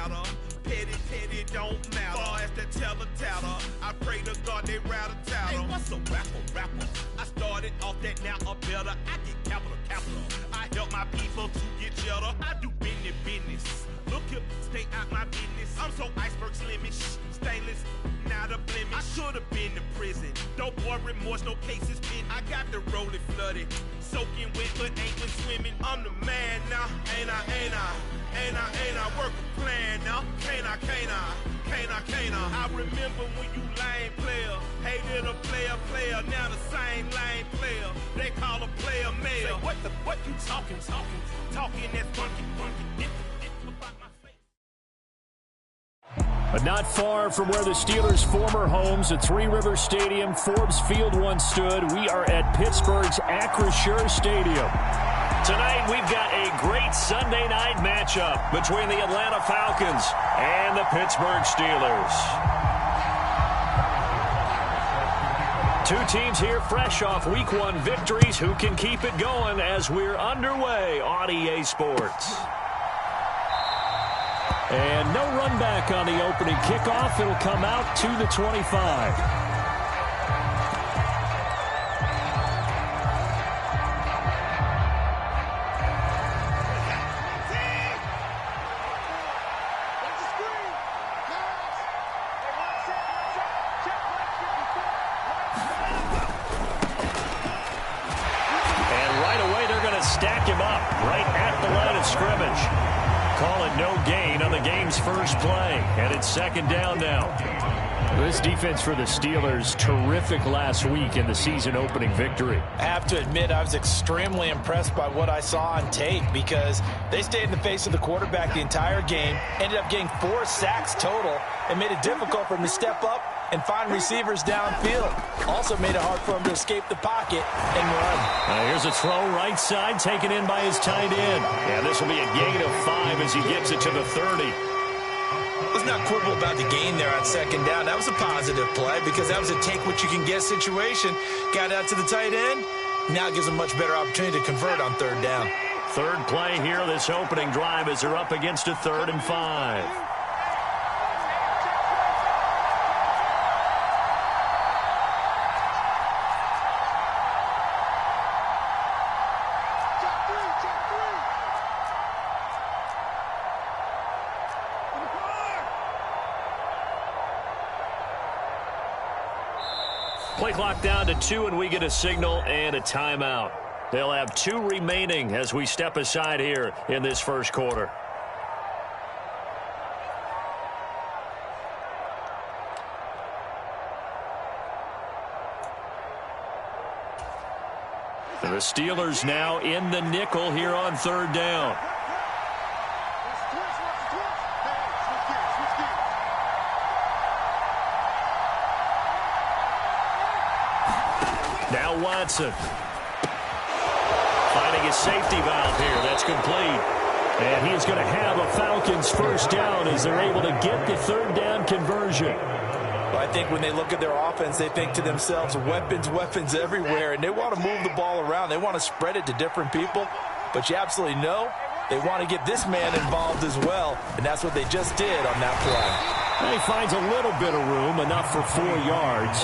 chatter. Petty don't matter. Far as the teller-tatter, I pray to God they rattle-tattle. Hey, what's a rapper? I started off that, now I'm better. I get capital. I help my people to get cheddar. I do business. Look here, stay out my business. I'm so iceberg slimish, stainless, not a blemish. I should've been to prison. No boy remorse, no cases pinned. I got the rolling flooded, soaking wet, but ain't been swimming. I'm the man now, ain't I work a plan now. Can't I? I remember when you lame player, hated a player, now the same lame player. They call a player mayor. What you talking that's funky. But not far from where the Steelers' former homes at Three Rivers Stadium, Forbes Field once stood, we are at Pittsburgh's Acrisure Stadium. Tonight, we've got a great Sunday night matchup between the Atlanta Falcons and the Pittsburgh Steelers. Two teams here fresh off Week 1 victories. Who can keep it going as we're underway on EA Sports? And no run back on the opening kickoff. It'll come out to the 25. Stack him up right at the line of scrimmage. Call it no gain on the game's first play. And it's second down now. This defense for the Steelers, terrific last week in the season opening victory. I have to admit, I was extremely impressed by what I saw on tape because they stayed in the face of the quarterback the entire game, ended up getting 4 sacks total, and made it difficult for him to step up and find receivers downfield. Also made it hard for him to escape the pocket and run. Here's a throw right side taken in by his tight end. Yeah, this will be a gain of 5 as he gets it to the 30. Let's not quibble about the gain there on second down. That was a positive play because that was a take-what-you-can-get situation. Got out to the tight end. Now it gives a much better opportunity to convert on third down. Third play here, this opening drive as they're up against a 3rd and 5. Play clock down to 2, and we get a signal and a timeout. They'll have 2 remaining as we step aside here in this first quarter. The Steelers now in the nickel here on third down. Now Watson. Finding his safety valve here. That's complete. And he is going to have a Falcons first down as they're able to get the third down conversion. Well, I think when they look at their offense, they think to themselves, weapons everywhere, and they want to move the ball around. They want to spread it to different people. But you absolutely know they want to get this man involved as well, and that's what they just did on that play. And he finds a little bit of room, enough for 4 yards.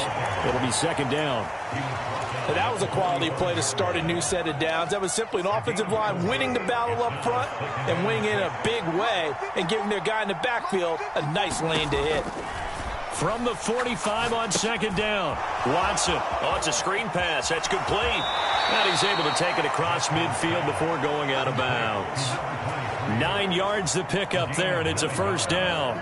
It'll be second down. And that was a quality play to start a new set of downs. That was simply an offensive line winning the battle up front and winning it in a big way and giving their guy in the backfield a nice lane to hit. From the 45 on second down, Watson. Oh, it's a screen pass. That's complete. And he's able to take it across midfield before going out of bounds. 9 yards to pick up there, and it's a first down.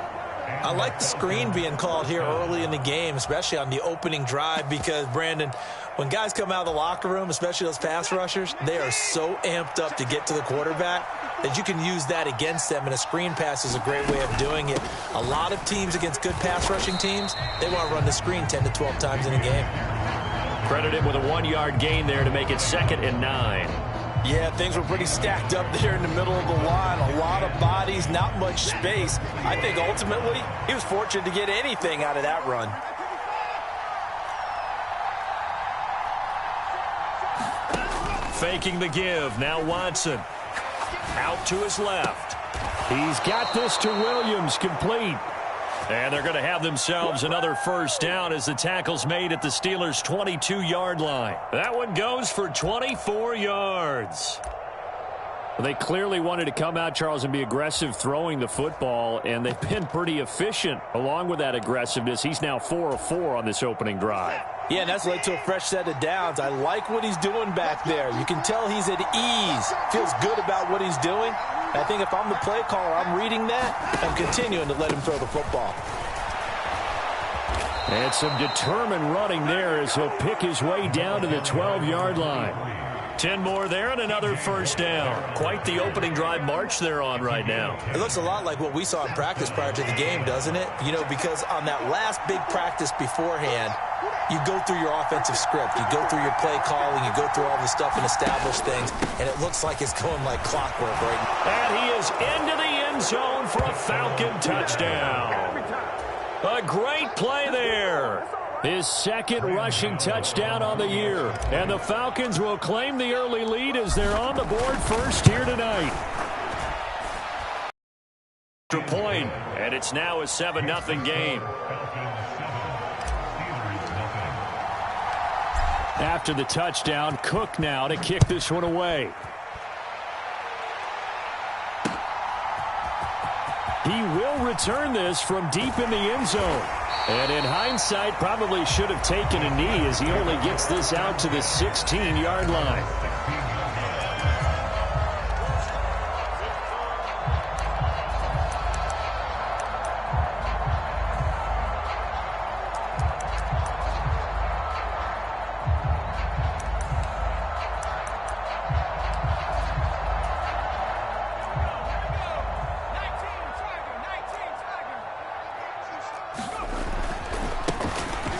I like the screen being called here early in the game, especially on the opening drive, because, Brandon, when guys come out of the locker room, especially those pass rushers, they are so amped up to get to the quarterback that you can use that against them, and a screen pass is a great way of doing it. A lot of teams against good pass rushing teams, they want to run the screen 10 to 12 times in a game. Credit him with a 1-yard gain there to make it 2nd and 9. Yeah, things were pretty stacked up there in the middle of the line. A lot of bodies, not much space. I think ultimately he was fortunate to get anything out of that run. Faking the give. Now Watson. Out to his left. He's got this to Williams, complete. And they're going to have themselves another first down as the tackle's made at the Steelers' 22-yard line. That one goes for 24 yards. Well, they clearly wanted to come out, Charles, and be aggressive throwing the football, and they've been pretty efficient along with that aggressiveness. He's now 4 of 4 on this opening drive. Yeah, and that's led to a fresh set of downs. I like what he's doing back there. You can tell he's at ease, feels good about what he's doing. I think if I'm the play caller, I'm reading that and continuing to let him throw the football. And some determined running there as he'll pick his way down to the 12-yard line. 10 more there and another first down. Quite the opening drive march they're on right now. It looks a lot like what we saw in practice prior to the game, doesn't it? You know, because on that last big practice beforehand, you go through your offensive script. You go through your play calling. You go through all the stuff and establish things. And it looks like it's going like clockwork right now. And he is into the end zone for a Falcon touchdown. A great play there. His second rushing touchdown on the year. And the Falcons will claim the early lead as they're on the board first here tonight. Point, and it's now a 7-0 game. After the touchdown, Cook now to kick this one away. He will return this from deep in the end zone. And in hindsight, probably should have taken a knee as he only gets this out to the 16-yard line.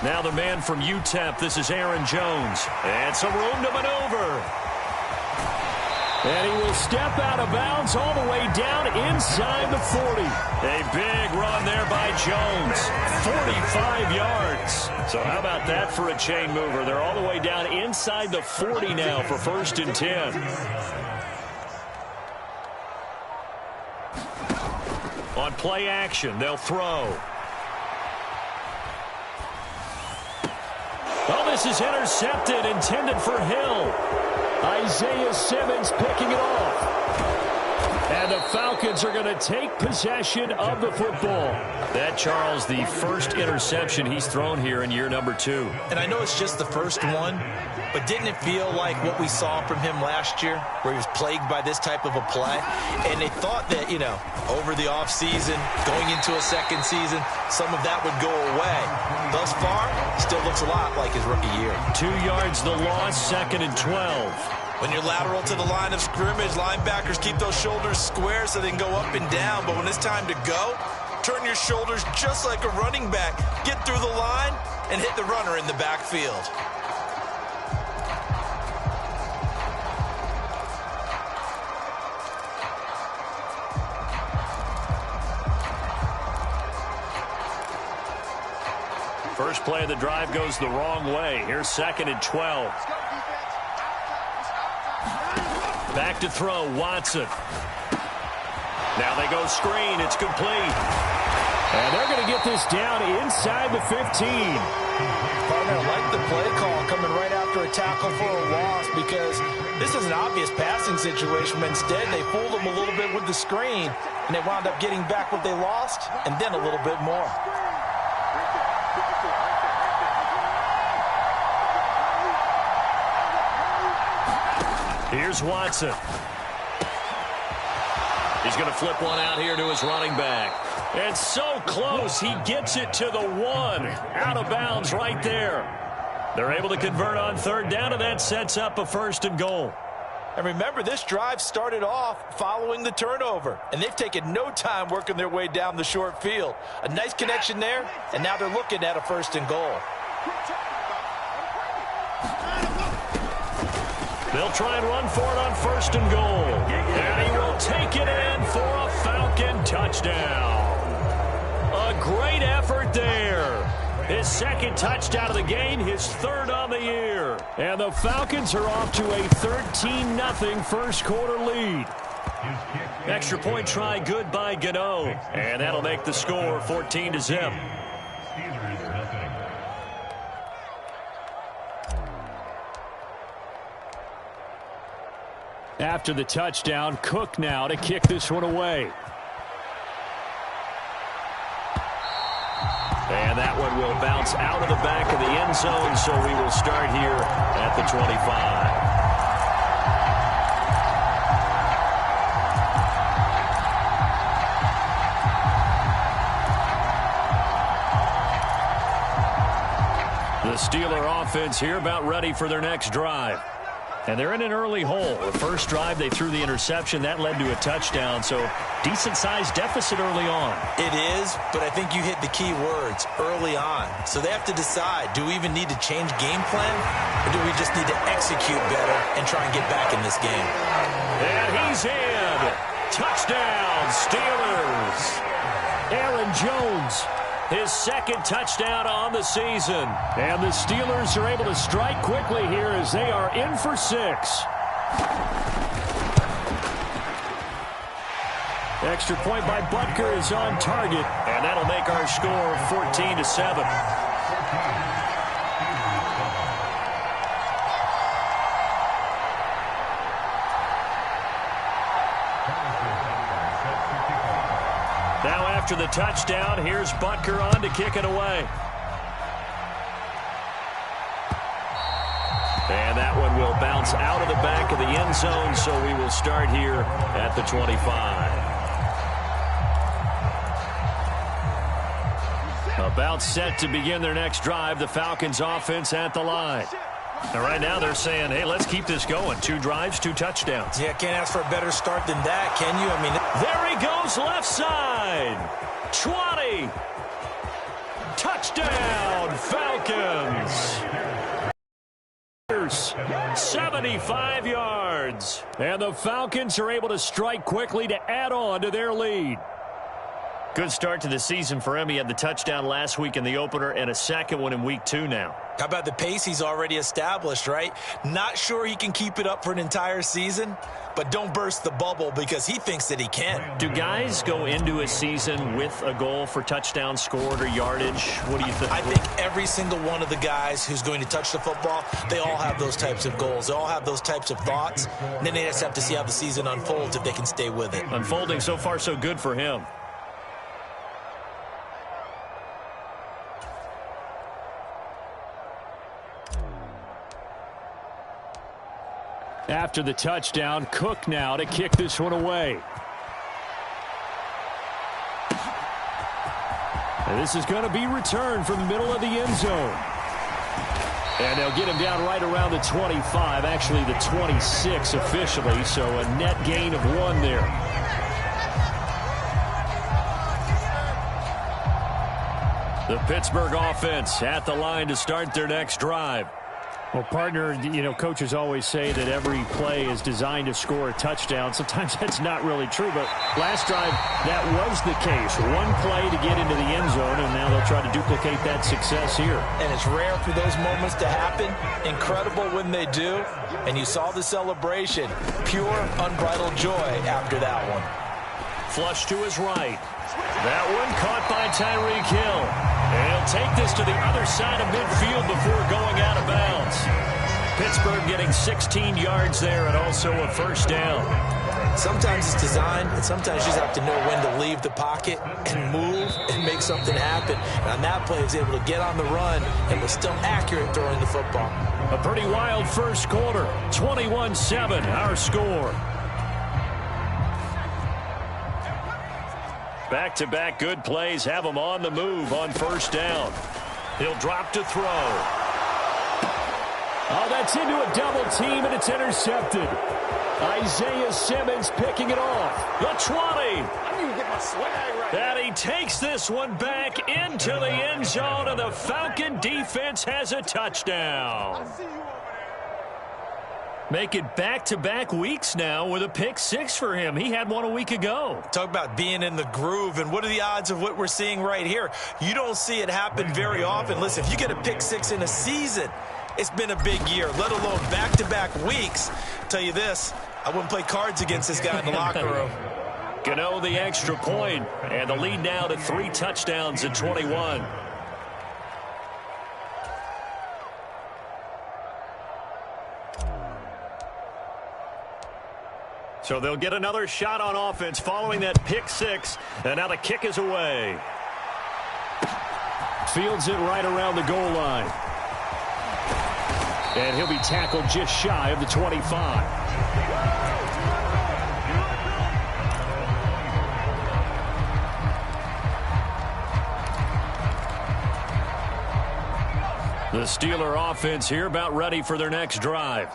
Now the man from UTEP, this is Aaron Jones. And some room to maneuver. And he will step out of bounds all the way down inside the 40. A big run there by Jones. 45 yards. So how about that for a chain mover? They're all the way down inside the 40 now for 1st and 10. On play action, they'll throw. Oh, this is intercepted, intended for Hill. Isaiah Simmons picking it off. And the Falcons are going to take possession of the football. That, Charles, the first interception he's thrown here in year number 2. And I know it's just the first one, but didn't it feel like what we saw from him last year, where he was plagued by this type of a play? And they thought that, you know, over the offseason, going into a second season, some of that would go away. Thus far, still looks a lot like his rookie year. 2 yards the loss, 2nd and 12. When you're lateral to the line of scrimmage, linebackers keep those shoulders square so they can go up and down. But when it's time to go, turn your shoulders just like a running back. Get through the line and hit the runner in the backfield. First play of the drive goes the wrong way. Here's 2nd and 12. Back to throw, Watson. Now they go screen. It's complete. And they're going to get this down inside the 15. Partner, I like the play call coming right after a tackle for a loss because this is an obvious passing situation, but instead they fooled them a little bit with the screen, and they wound up getting back what they lost and then a little bit more. Here's Watson. He's going to flip one out here to his running back. And so close, he gets it to the 1. Out of bounds right there. They're able to convert on 3rd down, and that sets up a 1st and goal. And remember, this drive started off following the turnover, and they've taken no time working their way down the short field. A nice connection there, and now they're looking at a 1st and goal. They'll try and run for it on 1st and goal. And he will take it in for a Falcon touchdown. A great effort there. His 2nd touchdown of the game, his 3rd on the year. And the Falcons are off to a 13-0 first quarter lead. Extra point try good by Gano. And that'll make the score 14-0. After the touchdown, Cook now to kick this one away. And that one will bounce out of the back of the end zone, so we will start here at the 25. The Steeler offense here about ready for their next drive. And they're in an early hole. The first drive, they threw the interception. That led to a touchdown, so decent-sized deficit early on. It is, but I think you hit the key words, early on. So they have to decide, do we even need to change game plan, or do we just need to execute better and try and get back in this game? And he's in. Touchdown, Steelers. Aaron Jones, his second touchdown on the season. And the Steelers are able to strike quickly here as they are in for 6. Extra point by Butker is on target, and that'll make our score 14-7. Now after the touchdown, here's Butker on to kick it away. And that one will bounce out of the back of the end zone, so we will start here at the 25. About set to begin their next drive, the Falcons offense at the line. And right now they're saying, hey, let's keep this going. 2 drives, 2 touchdowns. Yeah, can't ask for a better start than that, can you? I mean, there he goes, left side. 20. Touchdown, Falcons. 75 yards. And the Falcons are able to strike quickly to add on to their lead. Good start to the season for him. He had the touchdown last week in the opener and a second one in week 2 now. How about the pace he's already established, right? Not sure he can keep it up for an entire season, but don't burst the bubble because he thinks that he can. Do guys go into a season with a goal for touchdown scored or yardage? What do you think? I think every single one of the guys who's going to touch the football, they all have those types of goals. They all have those types of thoughts. And then they just have to see how the season unfolds if they can stay with it. Unfolding so far so good for him. After the touchdown, Cook now to kick this one away. And this is going to be returned from the middle of the end zone. And they'll get him down right around the 25, actually the 26 officially, so a net gain of 1 there. The Pittsburgh offense at the line to start their next drive. Well, partner, you know, coaches always say that every play is designed to score a touchdown. Sometimes that's not really true, but last drive, that was the case. 1 play to get into the end zone, and now they'll try to duplicate that success here. And it's rare for those moments to happen. Incredible when they do. And you saw the celebration. Pure, unbridled joy after that one. Flush to his right. That one caught by Tyreek Hill. And he'll take this to the other side of midfield before going out of bounds. Pittsburgh getting 16 yards there and also a first down. Sometimes it's designed, and sometimes you just have to know when to leave the pocket and move and make something happen. And on that play, he was able to get on the run and was still accurate throwing the football. A pretty wild first quarter. 21-7, our score. Back-to-back good plays have him on the move on first down. He'll drop to throw. Oh, that's into a double team, and it's intercepted. Isaiah Simmons picking it off. The 20. I need to get my swag right. And he takes this one back into the end zone, and the Falcon defense has a touchdown. I see you over there. Make it back-to-back weeks now with a pick 6 for him. He had one a week ago. Talk about being in the groove, and what are the odds of what we're seeing right here? You don't see it happen very often. Listen, if you get a pick 6 in a season, it's been a big year, let alone back-to-back weeks. I'll tell you this, I wouldn't play cards against this guy in the locker room. Gano the extra point, and the lead now to 3 touchdowns at 21. So they'll get another shot on offense following that pick 6, and now the kick is away. Fields it right around the goal line. And he'll be tackled just shy of the 25. The Steeler offense here about ready for their next drive.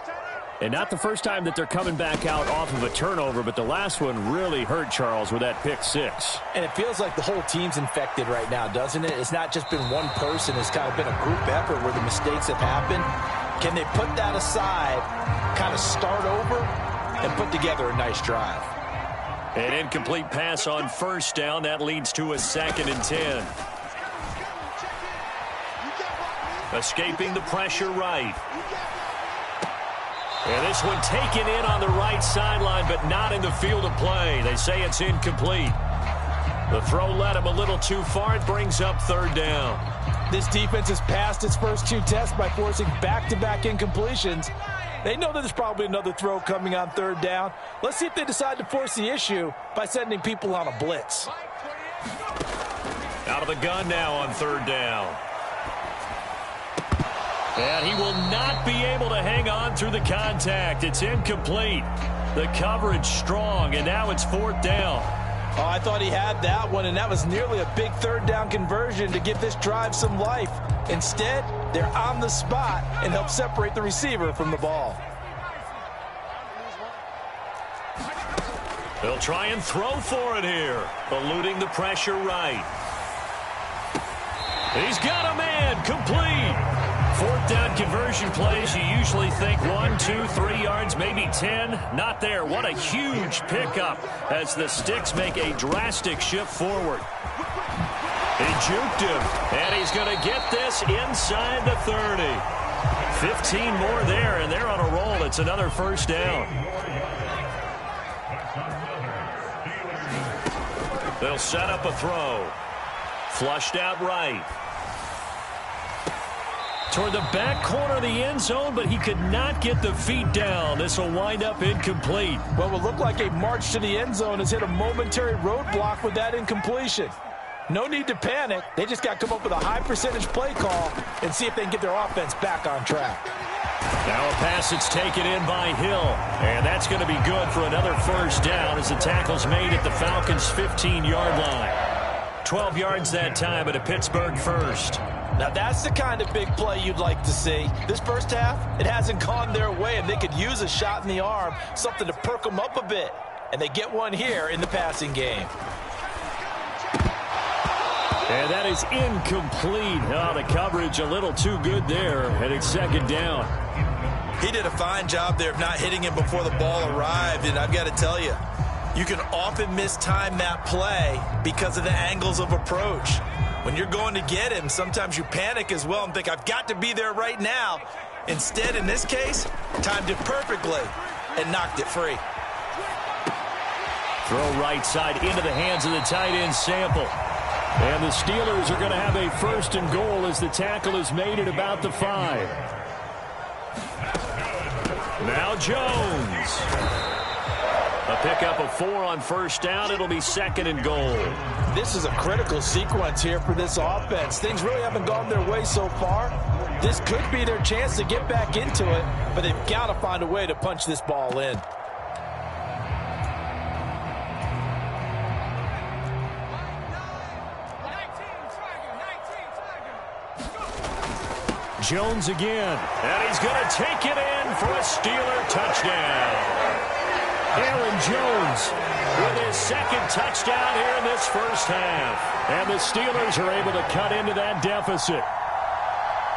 And not the first time that they're coming back out off of a turnover, but the last one really hurt Charles with that pick 6. And it feels like the whole team's infected right now, doesn't it? It's not just been one person. It's kind of been a group effort where the mistakes have happened. Can they put that aside, kind of start over, and put together a nice drive? An incomplete pass on first down. That leads to a 2nd and 10. Escaping the pressure right. And this one taken in on the right sideline, but not in the field of play. They say it's incomplete. The throw led him a little too far. It brings up 3rd down. This defense has passed its first 2 tests by forcing back-to-back incompletions. They know that there's probably another throw coming on 3rd down. Let's see if they decide to force the issue by sending people on a blitz. Out of the gun now on 3rd down. And he will not be able to hang on through the contact. It's incomplete. The coverage strong, and now it's 4th down. Oh, I thought he had that one, and that was nearly a big 3rd down conversion to give this drive some life. Instead, they're on the spot and help separate the receiver from the ball. They'll try and throw for it here, eluding the pressure right. He's got a man, complete. 4th down conversion plays, you usually think 1, 2, 3 yards, maybe 10. Not there. What a huge pickup as the Sticks make a drastic shift forward. He juked him, and he's going to get this inside the 30. 15 more there, and they're on a roll. It's another 1st down. They'll set up a throw. Flushed out right. Toward the back corner of the end zone, but he could not get the feet down. This will wind up incomplete. Well, it will look like a march to the end zone has hit a momentary roadblock with that incompletion. No need to panic. They just got to come up with a high percentage play call and see if they can get their offense back on track. Now a pass that's taken in by Hill, and that's going to be good for another 1st down as the tackle's made at the Falcons' 15-yard line. 12 yards that time, but a Pittsburgh 1st. Now that's the kind of big play you'd like to see. This first half, it hasn't gone their way, and they could use a shot in the arm, something to perk them up a bit. And they get one here in the passing game. And that is incomplete. Oh, the coverage a little too good there, and it's 2nd down. He did a fine job there of not hitting him before the ball arrived, and I've got to tell you, you can often mistime that play because of the angles of approach. When you're going to get him, sometimes you panic as well and think, I've got to be there right now. Instead, in this case, timed it perfectly and knocked it free. Throw right side into the hands of the tight end Sample. And the Steelers are going to have a 1st and goal as the tackle is made at about the 5. Now Jones. A pickup of 4 on 1st down. It'll be 2nd and goal. This is a critical sequence here for this offense. Things really haven't gone their way so far. This could be their chance to get back into it, but they've got to find a way to punch this ball in. Jones again, and he's going to take it in for a Steeler touchdown. Aaron Jones with his 2nd touchdown here in this 1st half. And the Steelers are able to cut into that deficit.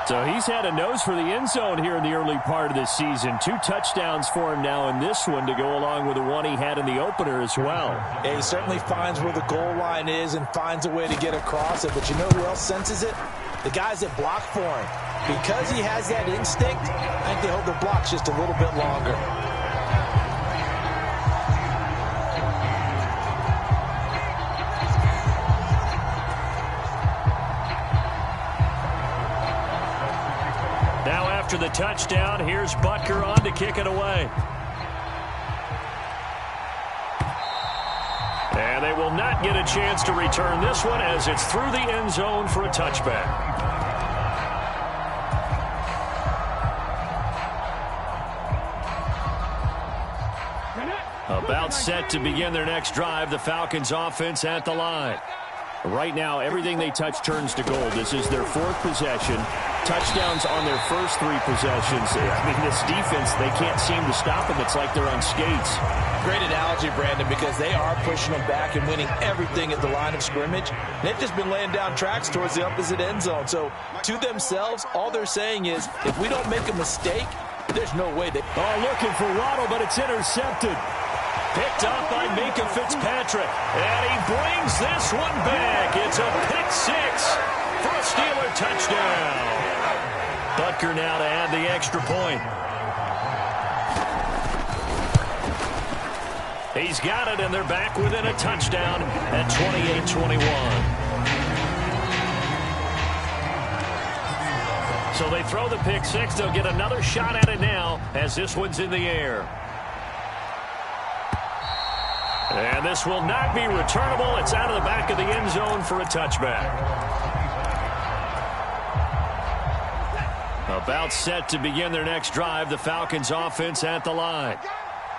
So he's had a nose for the end zone here in the early part of this season. 2 touchdowns for him now in this one to go along with the one he had in the opener as well. Yeah, he certainly finds where the goal line is and finds a way to get across it. But you know who else senses it? The guys that block for him. Because he has that instinct, I think they hold their blocks just a little bit longer. after the touchdown. Here's Butker on to kick it away. And they will not get a chance to return this one as it's through the end zone for a touchback. About set to begin their next drive, the Falcons offense at the line. Right now, everything they touch turns to gold. This is their fourth possession. Touchdowns on their first three possessions. I mean, this defense, they can't seem to stop them. It's like they're on skates. Great analogy, Brandon, because they are pushing them back and winning everything at the line of scrimmage. They've just been laying down tracks towards the opposite end zone. So, to themselves, all they're saying is, if we don't make a mistake, there's no way they... Oh, looking for Waddle, but it's intercepted. Picked up by Minkah Fitzpatrick. And he brings this one back. It's a pick six for a Steeler touchdown. Butker now to add the extra point. He's got it, and they're back within a touchdown at 28-21. So they throw the pick six. They'll get another shot at it now as this one's in the air. And this will not be returnable. It's out of the back of the end zone for a touchback. About set to begin their next drive, the Falcons offense at the line.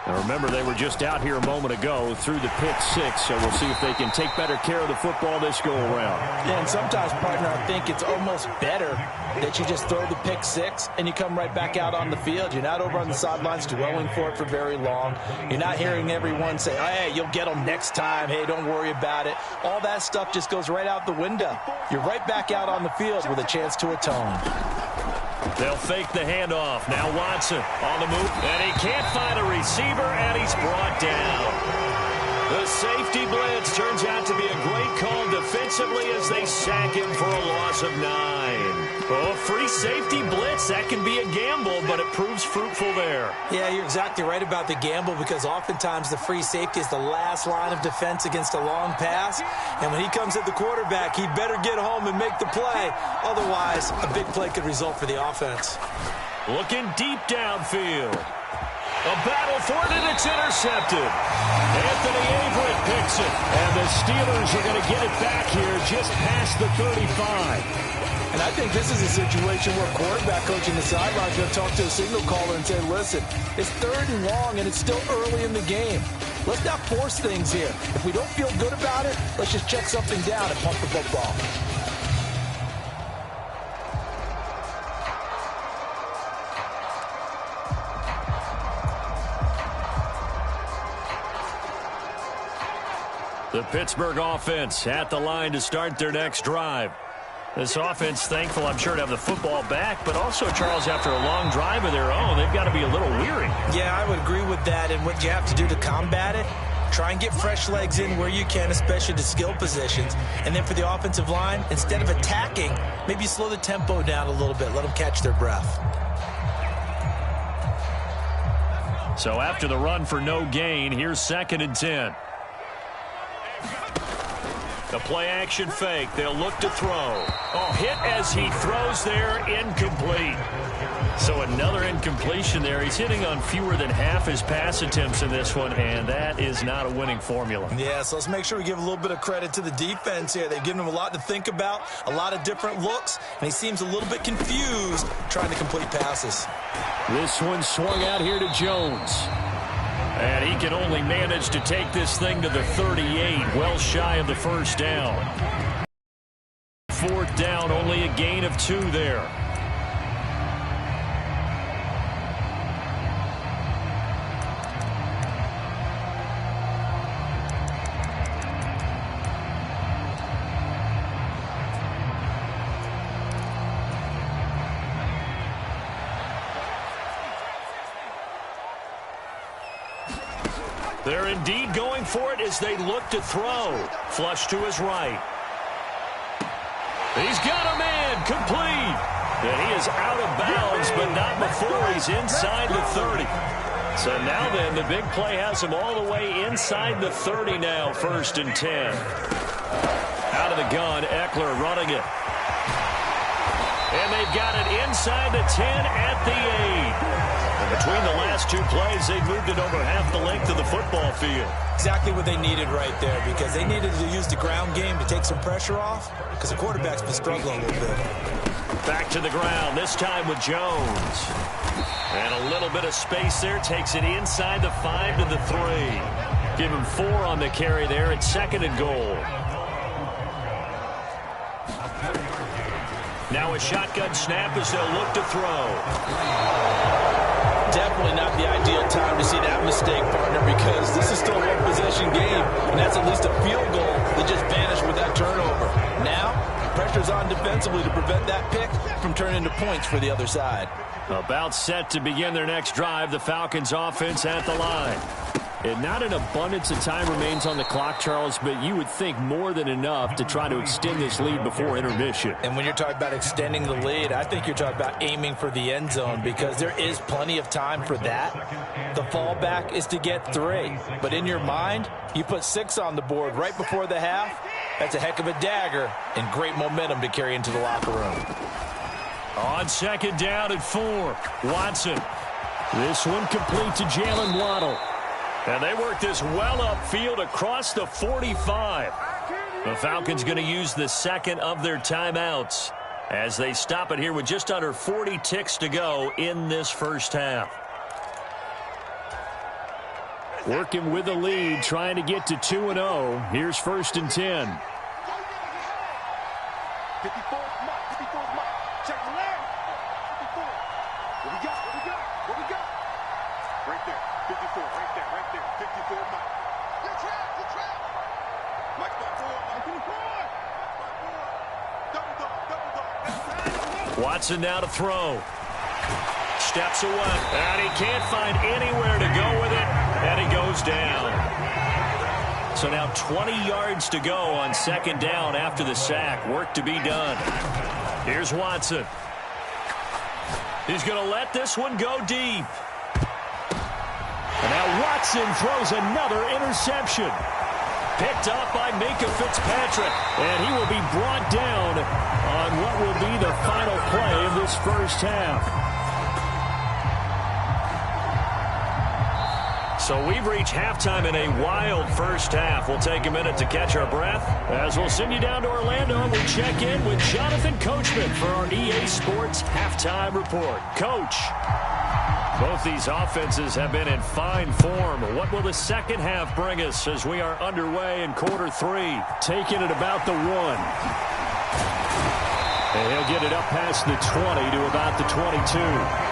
Now remember, they were just out here a moment ago through the pick six, so we'll see if they can take better care of the football this go-around. Yeah, and sometimes, partner, I think it's almost better that you just throw the pick six and you come right back out on the field. You're not over on the sidelines dwelling for it for very long. You're not hearing everyone say, oh, hey, you'll get them next time. Hey, don't worry about it. All that stuff just goes right out the window. You're right back out on the field with a chance to atone. They'll fake the handoff. Now Watson on the move, and he can't find a receiver, and he's brought down. The safety blitz turns out to be a great call defensively as they sack him for a loss of 9. Oh, free safety blitz, that can be a gamble, but it proves fruitful there. Yeah, you're exactly right about the gamble because oftentimes the free safety is the last line of defense against a long pass. And when he comes at the quarterback, he better get home and make the play. Otherwise, a big play could result for the offense. Looking deep downfield. A battle for it, and it's intercepted. Anthony Averett picks it. And the Steelers are going to get it back here just past the 35. And I think this is a situation where quarterback coach in the sideline is going to talk to a signal caller and say, listen, it's 3rd and long, and it's still early in the game. Let's not force things here. If we don't feel good about it, let's just check something down and pump the football. The Pittsburgh offense at the line to start their next drive. This offense, thankful, I'm sure, to have the football back, but also, Charles, after a long drive of their own, they've got to be a little weary. Yeah, I would agree with that, and what you have to do to combat it, try and get fresh legs in where you can, especially to skill positions. And then for the offensive line, instead of attacking, maybe slow the tempo down a little bit, let them catch their breath. So after the run for no gain, here's 2nd and 10. The play-action fake. They'll look to throw. Oh, hit as he throws there. Incomplete. So another incompletion there. He's hitting on fewer than half his pass attempts in this one, and that is not a winning formula. Yeah, so let's make sure we give a little bit of credit to the defense here. They've given him a lot to think about, a lot of different looks, and he seems a little bit confused trying to complete passes. This one swung out here to Jones. And he can only manage to take this thing to the 38, well shy of the first down. 4th down, only a gain of 2 there. They're indeed going for it as they look to throw. Flush to his right. He's got a man, complete. And he is out of bounds, but not before he's inside the 30. So now then, the big play has him all the way inside the 30 now, 1st and 10. Out of the gun, Eckler running it. And they've got it inside the 10 at the 8. And between the last two plays, they moved it over half the length of the football field. Exactly what they needed right there, because they needed to use the ground game to take some pressure off, because the quarterback's been struggling a little bit. Back to the ground, this time with Jones. And a little bit of space there, takes it inside the 5 to the 3. Give him 4 on the carry there at 2nd and goal. Now a shotgun snap as they'll look to throw. Definitely not the ideal time to see that mistake, partner, because this is still a one-possession game, and that's at least a field goal that just vanished with that turnover. Now, pressure's on defensively to prevent that pick from turning into points for the other side. About set to begin their next drive, the Falcons offense at the line. And not an abundance of time remains on the clock, Charles, but you would think more than enough to try to extend this lead before intermission. And when you're talking about extending the lead, I think you're talking about aiming for the end zone, because there is plenty of time for that. The fallback is to get 3. But in your mind, you put 6 on the board right before the half. That's a heck of a dagger and great momentum to carry into the locker room. On 2nd down at 4, Watson. This one complete to Jalen Waddle. And they work this well upfield across the 45. The Falcons going to use the 2nd of their timeouts as they stop it here with just under 40 ticks to go in this first half. Working with the lead, trying to get to 2-0. Here's 1st and 10. 54, check the leg. 54. What we got? Right there, 54, right there. 54, Mike. You're trapped. Mike, by 4. Double dog. Watson now to throw. Steps away, and he can't find anywhere to go with it, and he goes down. So now 20 yards to go on 2nd down after the sack. Work to be done. Here's Watson. He's going to let this one go deep. And now Watson throws another interception. Picked off by Minka Fitzpatrick. And he will be brought down on what will be the final play of this first half. So we've reached halftime in a wild first half. We'll take a minute to catch our breath as we'll send you down to Orlando and we check in with Jonathan Coachman for our EA Sports Halftime Report. Coach, both these offenses have been in fine form. What will the second half bring us as we are underway in quarter 3? Taking it about the 1. And he'll get it up past the 20 to about the 22.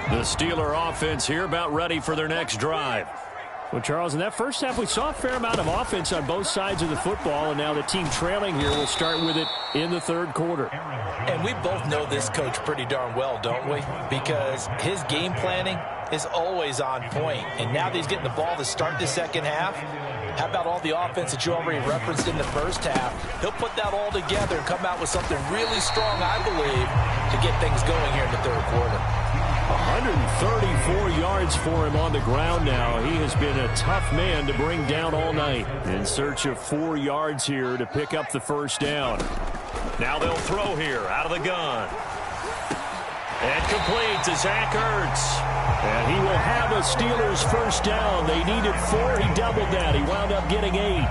The Steeler offense here about ready for their next drive. Well, Charles, in that first half, we saw a fair amount of offense on both sides of the football, and now the team trailing here will start with it in the 3rd quarter. And we both know this coach pretty darn well, don't we? Because his game planning is always on point. And now that he's getting the ball to start the second half, how about all the offense that you already referenced in the first half? He'll put that all together and come out with something really strong, I believe, to get things going here in the 3rd quarter. 134 yards for him on the ground now. He has been a tough man to bring down all night. In search of 4 yards here to pick up the first down. Now they'll throw here out of the gun. And complete to Zach Ertz. And he will have a Steelers first down. They needed 4. He doubled that. He wound up getting 8.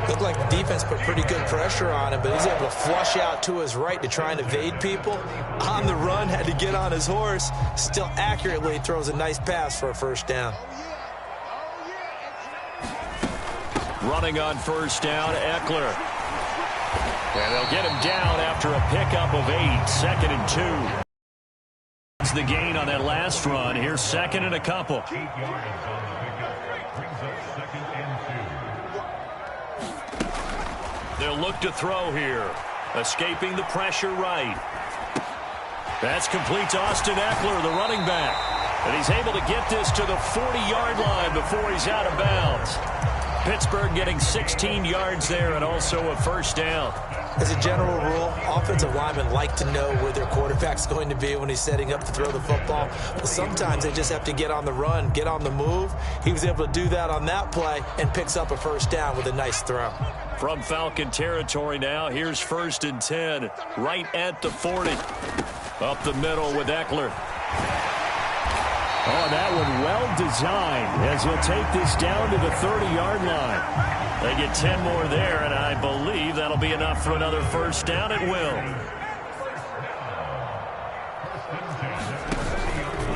Looked like the defense put pretty good pressure on him, but he's able to flush out to his right to try and evade people. On the run, had to get on his horse. Still accurately throws a nice pass for a first down. Running on first down, Eckler. And they'll get him down after a pickup of 8. 2nd and 2. It's the gain on that last run. Here's 2nd and a couple. They'll look to throw here. Escaping the pressure right. That's complete to Austin Eckler, the running back. And he's able to get this to the 40-yard line before he's out of bounds. Pittsburgh getting 16 yards there and also a first down. As a general rule, offensive linemen like to know where their quarterback's going to be when he's setting up to throw the football. But sometimes they just have to get on the run, get on the move. He was able to do that on that play and picks up a first down with a nice throw. From Falcon territory now, here's 1st and 10, right at the 40. Up the middle with Eckler. Oh, that one well designed as he'll take this down to the 30-yard line. They get 10 more there, and I believe that'll be enough for another first down. It will.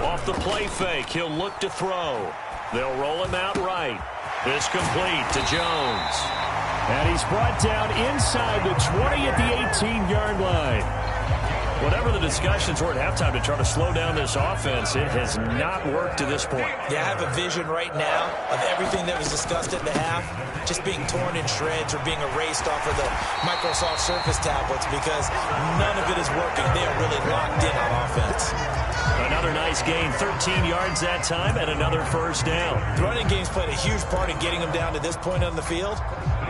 Off the play fake, he'll look to throw. They'll roll him out right. It's complete to Jones. And he's brought down inside the 20 at the 18-yard line. Whatever the discussions were at halftime to try to slow down this offense, it has not worked to this point. Yeah, I have a vision right now of everything that was discussed at the half just being torn in shreds or being erased off of the Microsoft Surface tablets because none of it is working. They are really locked in on offense. Another nice gain, 13 yards that time, and another first down. The running game's played a huge part in getting them down to this point on the field.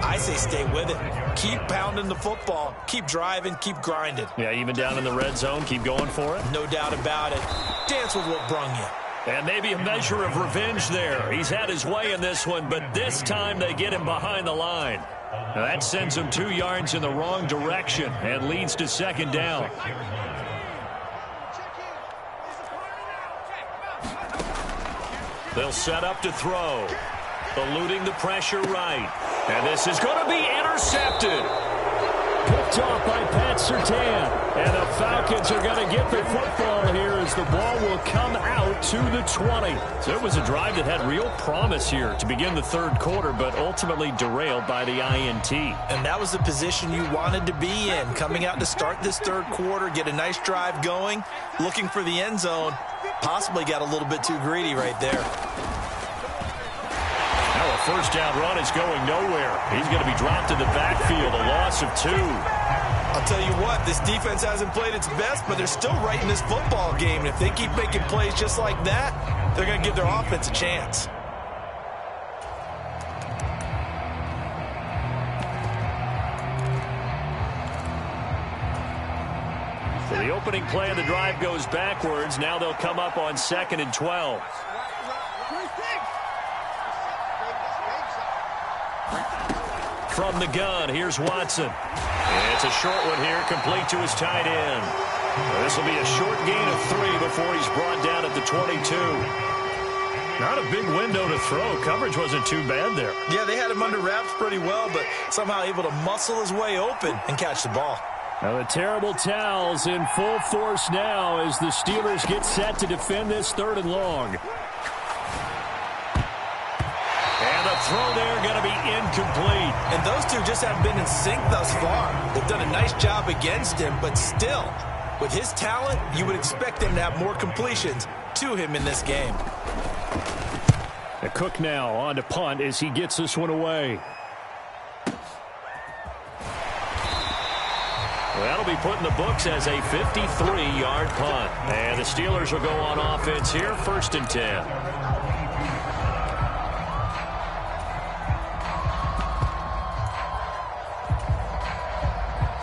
I say stay with it. Keep pounding the football. Keep driving. Keep grinding. Yeah, even down in the red zone, keep going for it. No doubt about it. Dance with what brung you. And maybe a measure of revenge there. He's had his way in this one, but this time they get him behind the line. Now that sends him 2 yards in the wrong direction and leads to 2nd down. They'll set up to throw. Eluding the pressure right. And this is going to be intercepted. Picked off by Pat Surtain. And the Falcons are going to get the football here as the ball will come out to the 20. So it was a drive that had real promise here to begin the 3rd quarter, but ultimately derailed by the INT. And that was the position you wanted to be in. Coming out to start this 3rd quarter, get a nice drive going, looking for the end zone. Possibly got a little bit too greedy right there. Now a first down run is going nowhere. He's going to be dropped to the backfield, a loss of 2. I'll tell you what, this defense hasn't played its best, but they're still right in this football game. And if they keep making plays just like that, they're going to give their offense a chance. So the opening play of the drive goes backwards. Now they'll come up on 2nd and 12. From the gun, here's Watson. It's a short one here, complete to his tight end. This will be a short gain of 3 before he's brought down at the 22. Not a big window to throw. Coverage wasn't too bad there. Yeah, they had him under wraps pretty well, but somehow able to muscle his way open and catch the ball. Now the terrible towels in full force now as the Steelers get set to defend this 3rd and long. And the throw there going to be incomplete. And those two just haven't been in sync thus far. They've done a nice job against him, but still, with his talent, you would expect them to have more completions to him in this game. The Cook now on to punt as he gets this one away. Well, that'll be put in the books as a 53-yard punt. And the Steelers will go on offense here, 1st and 10.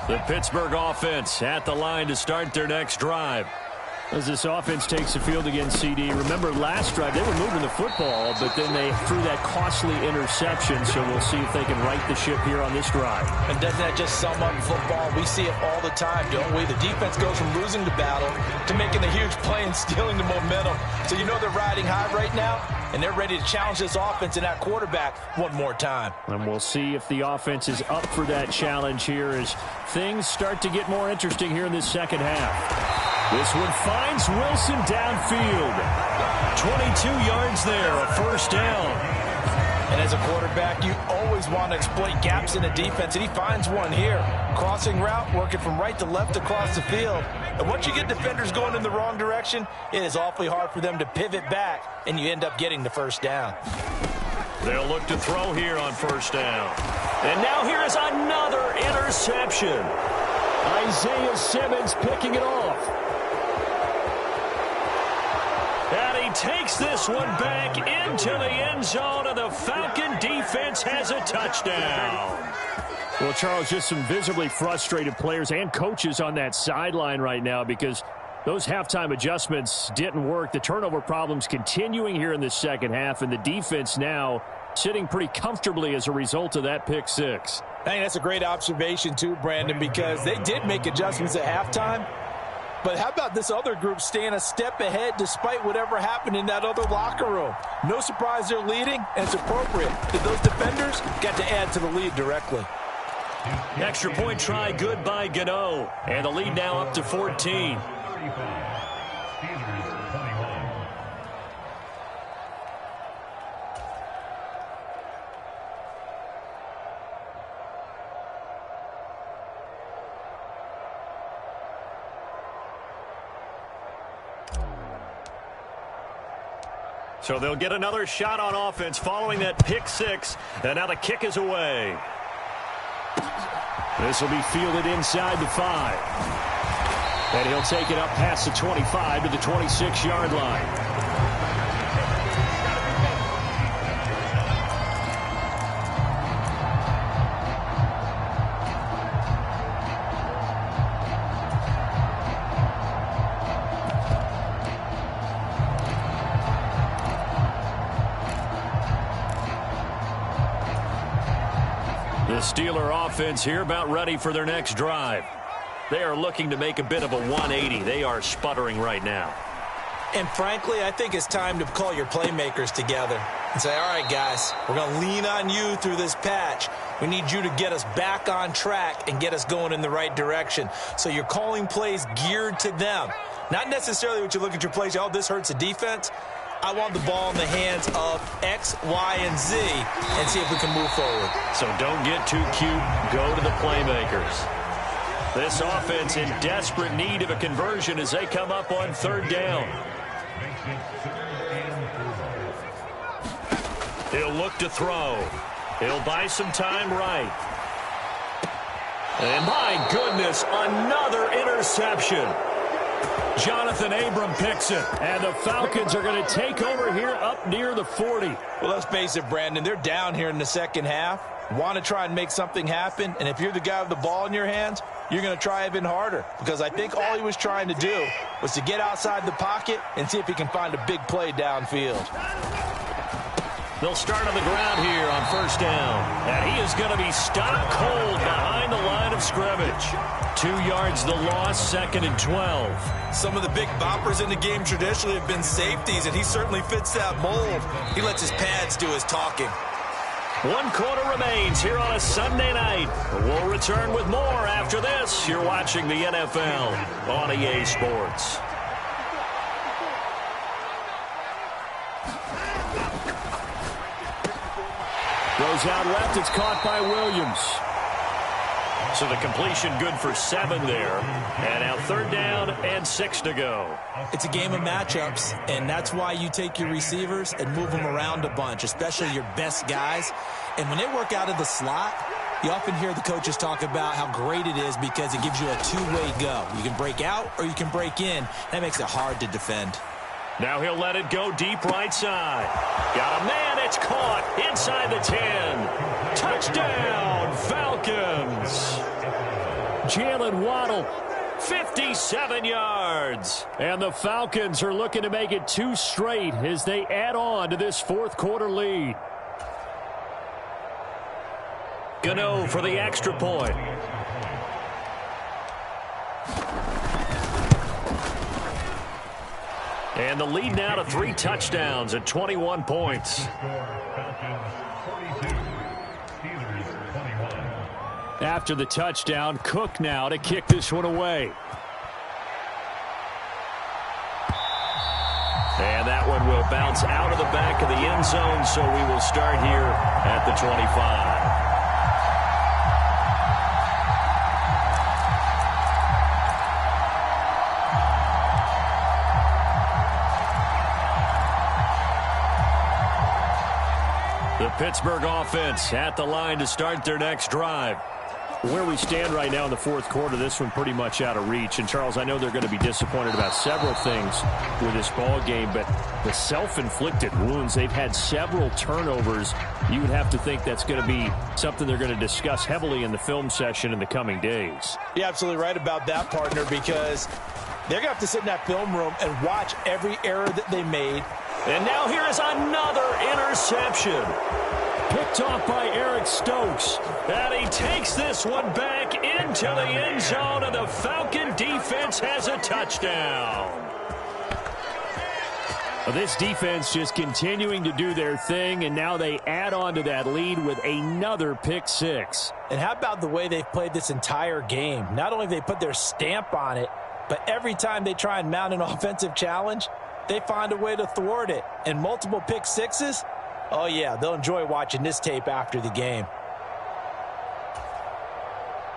The Pittsburgh offense at the line to start their next drive. As this offense takes the field against CD, remember last drive they were moving the football, but then they threw that costly interception, so we'll see if they can right the ship here on this drive. And doesn't that just sum up football? We see it all the time, don't we? The defense goes from losing the battle to making a huge play and stealing the momentum. So you know they're riding high right now, and they're ready to challenge this offense and that quarterback one more time. And we'll see if the offense is up for that challenge here as things start to get more interesting here in this 2nd half. This one finds Wilson downfield. 22 yards there, a first down. And as a quarterback, you always want to exploit gaps in the defense, and he finds one here. Crossing route, working from right to left across the field. And once you get defenders going in the wrong direction, it is awfully hard for them to pivot back, and you end up getting the first down. They'll look to throw here on first down. And now here is another interception. Isaiah Simmons picking it off. And he takes this one back into the end zone, and the Falcon defense has a touchdown. Well, Charles, just some visibly frustrated players and coaches on that sideline right now because those halftime adjustments didn't work. The turnover problems continuing here in the second half, and the defense now sitting pretty comfortably as a result of that pick six. I think that's a great observation too, Brandon, because they did make adjustments at halftime. But how about this other group staying a step ahead despite whatever happened in that other locker room? No surprise they're leading, and it's appropriate that those defenders got to add to the lead directly. Extra point try good by Gano, and the lead now up to 14. So they'll get another shot on offense following that pick six, and now the kick is away. This will be fielded inside the 5. And he'll take it up past the 25 to the 26-yard line. The Steeler offense here about ready for their next drive. They are looking to make a bit of a 180. They are sputtering right now. And frankly, I think it's time to call your playmakers together and say, all right, guys, we're going to lean on you through this patch. We need you to get us back on track and get us going in the right direction. So you're calling plays geared to them. Not necessarily what you look at your plays, oh, this hurts the defense. I want the ball in the hands of X, Y, and Z and see if we can move forward. So don't get too cute. Go to the playmakers. This offense in desperate need of a conversion as they come up on third down. He'll look to throw. He'll buy some time right. And my goodness, another interception. Jonathan Abram picks it, and the Falcons are going to take over here up near the 40. Well, let's face it, Brandon, they're down here in the second half. Want to try and make something happen, and if you're the guy with the ball in your hands, you're going to try even harder because I think all he was trying to do was to get outside the pocket and see if he can find a big play downfield. They'll start on the ground here on first down, and he is going to be stopped cold behind the line of scrimmage. 2 yards the loss, 2nd and 12. Some of the big boppers in the game traditionally have been safeties, and he certainly fits that mold. He lets his pads do his talking. 1 quarter remains here on a Sunday night. We'll return with more after this. You're watching the NFL on EA Sports. Throws out left. It's caught by Williams. So the completion good for 7 there. And now third down and 6 to go. It's a game of matchups, and that's why you take your receivers and move them around a bunch, especially your best guys. And when they work out of the slot, you often hear the coaches talk about how great it is because it gives you a two-way go. You can break out or you can break in. That makes it hard to defend. Now he'll let it go deep right side. Got a man. It's caught inside the 10. Touchdown, Falcons. Jalen Waddle, 57 yards. And the Falcons are looking to make it 2 straight as they add on to this 4th quarter lead. Gano for the extra point. And the lead now to 3 touchdowns and 21 points. After the touchdown, Cook now to kick this one away. And that one will bounce out of the back of the end zone, so we will start here at the 25. The Pittsburgh offense at the line to start their next drive. Where we stand right now in the fourth quarter, this one pretty much out of reach. And, Charles, I know they're going to be disappointed about several things with this ball game, but the self-inflicted wounds, they've had several turnovers. You would have to think that's going to be something they're going to discuss heavily in the film session in the coming days. You're absolutely right about that, partner, because they're going to have to sit in that film room and watch every error that they made. And now here is another interception. Picked off by Eric Stokes. And he takes this one back into the end zone, and the Falcon defense has a touchdown. Well, this defense just continuing to do their thing, and now they add on to that lead with another pick six. And how about the way they've played this entire game? Not only have they put their stamp on it, but every time they try and mount an offensive challenge, they find a way to thwart it. And multiple pick sixes? Oh, yeah, they'll enjoy watching this tape after the game.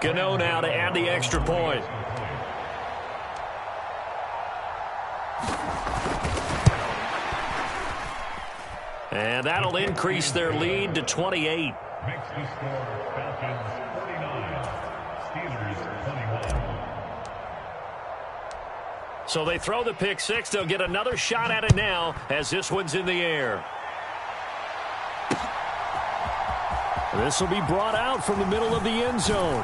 Gano now to add the extra point. And that'll increase their lead to 28. Makes the score Falcons 49, Steelers 21. So they throw the pick six. They'll get another shot at it now as this one's in the air. This will be brought out from the middle of the end zone.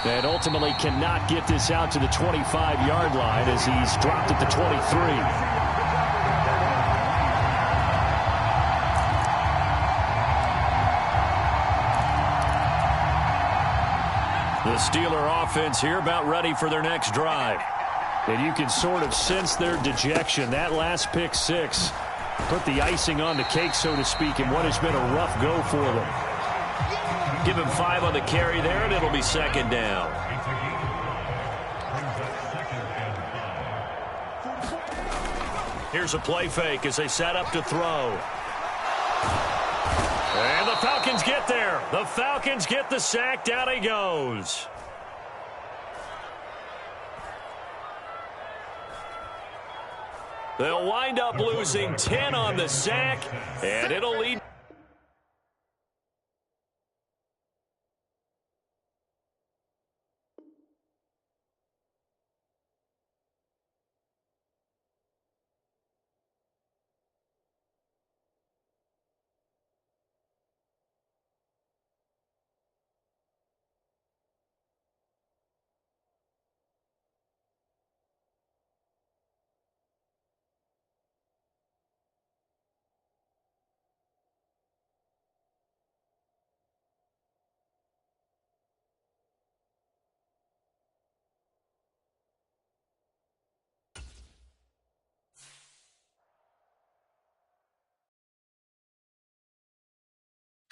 And ultimately cannot get this out to the 25-yard line as he's dropped at the 23. The Steeler offense here about ready for their next drive. And you can sort of sense their dejection. That last pick six put the icing on the cake, so to speak, in what has been a rough go for them. Give him 5 on the carry there, and it'll be second down. Here's a play fake as they set up to throw. And the Falcons get there. The Falcons get the sack. Down he goes. They'll wind up losing 10 on the sack, and it'll lead.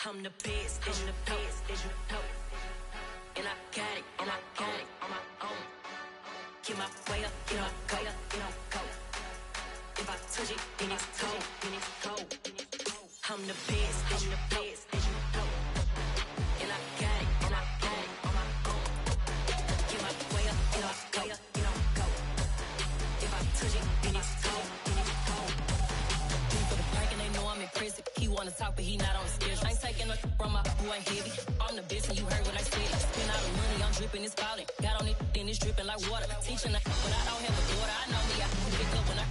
I'm the best, and the best, and you know. And I got it, and I got it on my own. Get my way up, get my way up, get my go. If I touch it, then it's cold, then it's cold. I'm the best, and the best, and you know. And I got it, and I got it on my own. Get my way up, get my way up, get my go. If I touch it, then it's cold, then it's cold. For the park and they know I'm impressive. He wanna talk, but he not on the schedule. I ain't taking no from my boy heavy. I'm the best and you heard what I said. Spend all the money, I'm dripping, it's falling. Got on it, then it's dripping like water. Teaching the but I don't have a daughter. I know me, I can pick up when I